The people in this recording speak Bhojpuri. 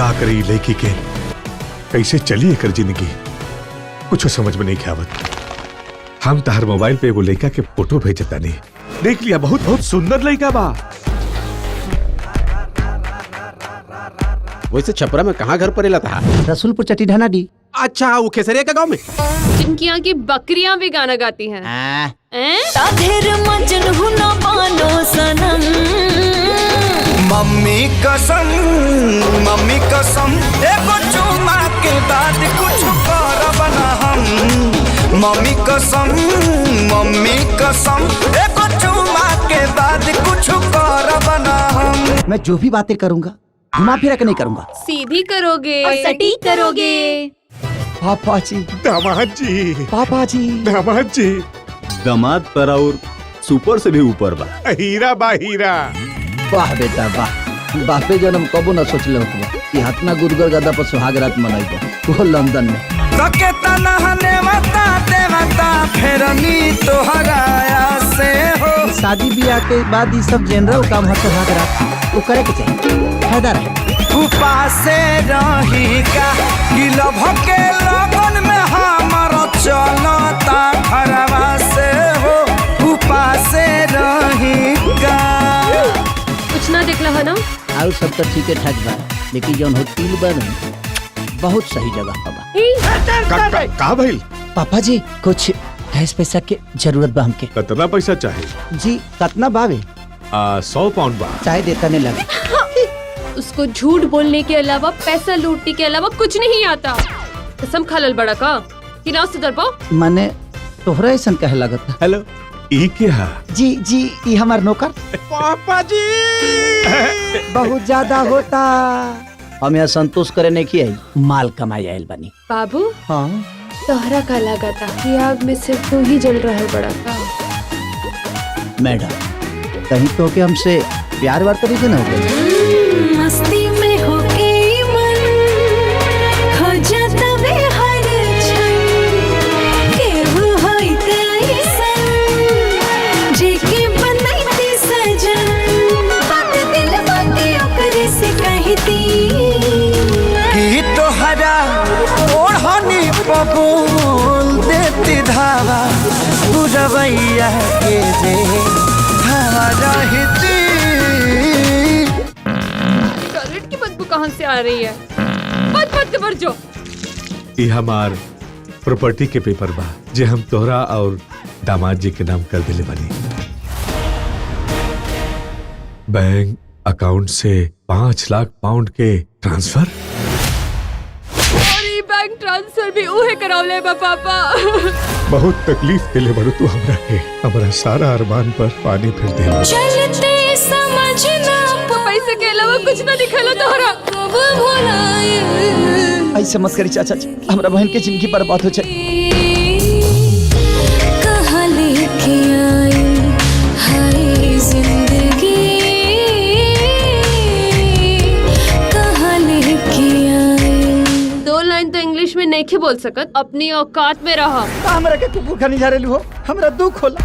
का करी लड़की के, कैसे चली एकर जिंदगी कुछ समझ में नहीं आवत। हम तहर मोबाइल पे एगो लड़का के फोटो भेजता नहीं, देख लिया, बहुत बहुत सुंदर लड़का बा। वैसे छपरा में कहाँ घर पड़ेला था? रसूलपुर चट्टी ढाना डी। अच्छा, वो खेसरिया का गांव में जिनकी यहाँ की बकरियां भी गाना गाती हैं। मम्मी कसम एगो चुमा के बाद कुछ करब ना हम। मम्मी कसम एगो चुमा के बाद कुछ करब ना हम। मैं जो भी बातें करूंगा घुमा फिरा के नहीं करूंगा। सीधी करोगे और सटीक करोगे। पापा जी, दामाद जी, पापा जी, दामाद जी, दामाद पर और सुपर से भी ऊपर बा। हीरा बा हीरा। वाह बेटा वाह। बापे जन्म कबो न सोचले होखबो कि हतना गुदगर गदा पर सुहाग रात मनाइबो वो लंदन में। तके तनहने मता देवता फेरनी तोहराया से हो। शादी ब्याह के बाद ये सब जनरल काम है सुहाग रात, वो करे के चाहिए, फायदा रहे। उपासे रही का गिलभ के लगन में हमार चलता घरवा से हो। उपासे रही का कुछ ना दिखला है ना? और सब तो ठीक ठाक बा, लेकिन जौन होटल बा ना बहुत सही जगह बा। का भइल? पापा जी कुछ कैश पैसा के जरूरत बा हमके। कितना पैसा चाहे? जी कितना बावे? 100 पाउंड बा। चाहे देता नहीं लगे। उसको झूठ बोलने के अलावा, पैसा लूटने के अलावा कुछ नहीं आता। कसम खालल बड़ा का कि ना सुधर पाओ। मैंने तोहरा ऐसा कहे लगता। हेलो, ई क्या? जी जी, ये हमार नौकर। पापा जी बहुत ज्यादा होता। हम यहाँ संतोष करे नहीं की आई, माल कमाई आयल बनी। बाबू हाँ तोहरा का लागता कि आग में सिर्फ तू ही जल रहा है बड़ा का। मैडम कहीं तो के हमसे प्यार वार तरीके न हो गए। मस्ती में होके मन हो जाता वे हर क्षण केहू होई तैसन जेके बनैती सजन। बात दिल बाते ओकरे से कहती कि तोहरा ओढ़नी पबूल देती धावा बुझवैया के जे हवा रहती। टॉयलेट की बदबू कहाँ से आ रही है? मत मत मर जो। ये हमार प्रॉपर्टी के पेपर बा जे हम तोहरा और दामाद जी के नाम कर दिले बनी। बैंक अकाउंट से 5 लाख पाउंड के ट्रांसफर। और ये बैंक ट्रांसफर भी उहे करावले बा पापा। बहुत तकलीफ के लिए बड़ू तू हमरा के, हमारा सारा अरमान पर पानी फिर दे। चलते समझना पैसे के अलावा कुछ ना दिखला तोहरा। कब भुलाए ऐसे मत करी चाचा जी, हमरा बहन के जिंदगी बर्बाद हो जाए। कहाँ लेके आई हाय जिंदगी, कहाँ लेके आई। 2 लाइन तो इंग्लिश में नहीं बोल सकत, अपनी औकात में रहा। हमरा के कुकुर खानी जा रही हो, हमरा दुख होला।